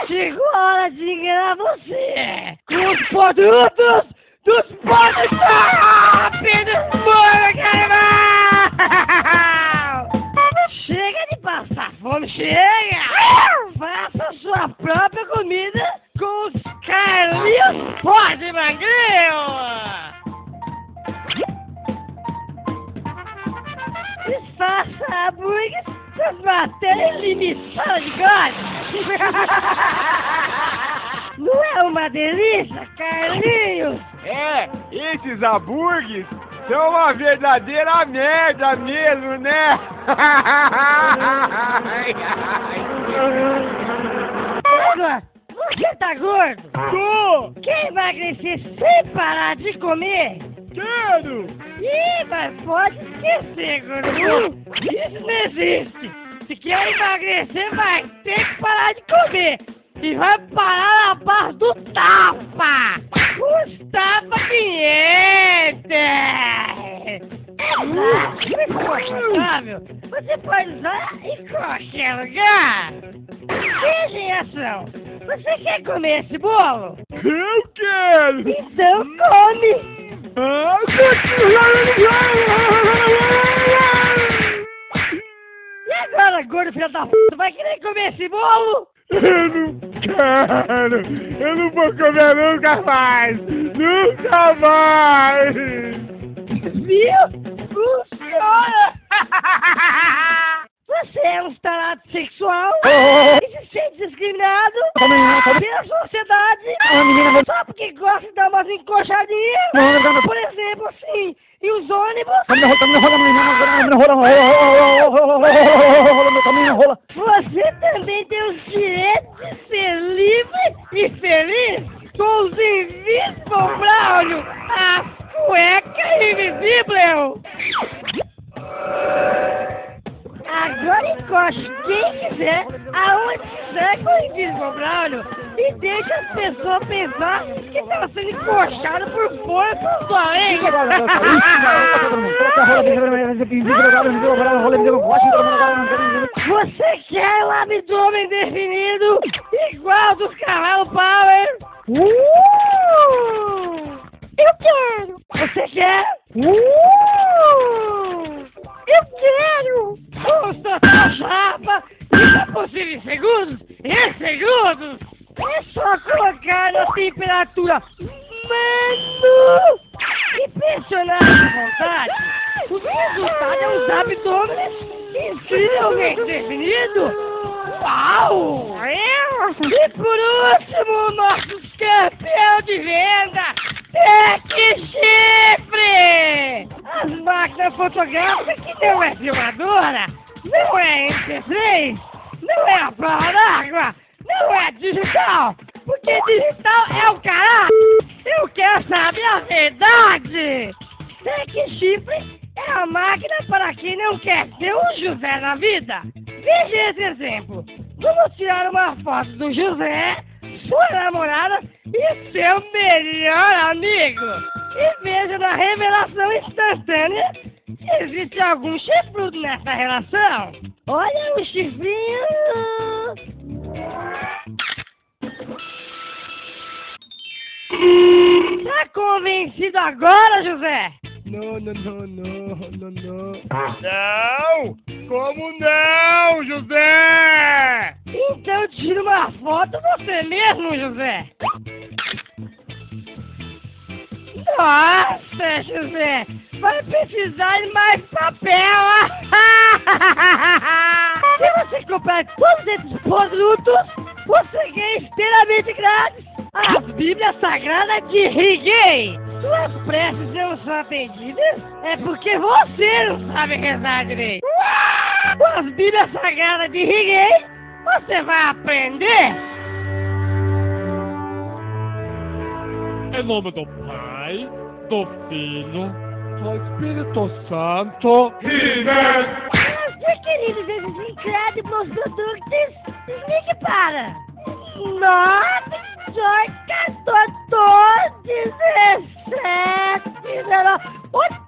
chegou a hora de enganar você com os produtos dos podres rápidos Burger Animal! Chega de passar fome, chega! Faça sua própria comida com os Carlinhos Pode Magrinho! Faça hambúrgueres com matéria limitada de gás! Não é uma delícia, Carlinhos? É, esses hambúrgueres são uma verdadeira merda mesmo, né? Agora, você tá gordo? Tô! Quer emagrecer sem parar de comer? Quero! Ih, mas pode esquecer, gordura. Isso não existe. Se quer emagrecer, vai ter que parar de comer. E vai parar na base do tapa. Os tapa 500. É confortável. Você pode usar em qualquer lugar. Veja em ação. Você quer comer esse bolo? Eu quero! Então come. E agora, gordo filho da puta, vai querer comer esse bolo? Eu não quero! Eu não vou comer nunca mais! Nunca mais! Viu? Funciona! Você é um tarado sexual e se sente discriminado pela sociedade só porque gosta de dar umas encoxadinhas, por exemplo, assim, e os ônibus. Você também tem os direitos de ser livre e feliz com os Invisible Braulio, a cueca invisível. Agora encoste quem quiser, aonde quiser com o Invisible Braulio e deixa as pessoas pensar que está sendo encoxado por força do além. Você quer um abdômen definido igual dos cavalos Power? Eu quero! Você quer? Eu quero! Ouça sua chapa! Isso é possível em segundos? Em segundos! É só colocar na temperatura e pressionar à vontade. O resultado é um abdômen incrivelmente definido. Uau! E por último, o nosso campeão de venda, Tec-Chifre! As máquinas fotográficas que não é filmadora, não é MP3, não é a prova d'água, não é digital, porque digital é o caralho! Eu quero saber a verdade! Tec-Chifre é a máquina para quem não quer ser um José na vida. Veja esse exemplo. Vamos tirar uma foto do José, sua namorada e seu melhor amigo. E veja na revelação instantânea se existe algum chifrudo nessa relação. Olha o chifrinho. Tá convencido agora, José? Não! Não! Como não, José? Então tira uma foto você mesmo, José. Nossa, José, vai precisar de mais papel. Se você comprar todos esses produtos, você ganha inteiramente grátis as Bíblias Sagradas de Riguei. Suas preces não são atendidas é porque você não sabe rezar direito. Com as Bíblias Sagradas de Riguei, você vai aprender. Em nome do Pai, do Filho, do Espírito Santo. Meus queridos, esses incrédulos produtos, ligue para 918 17 19 8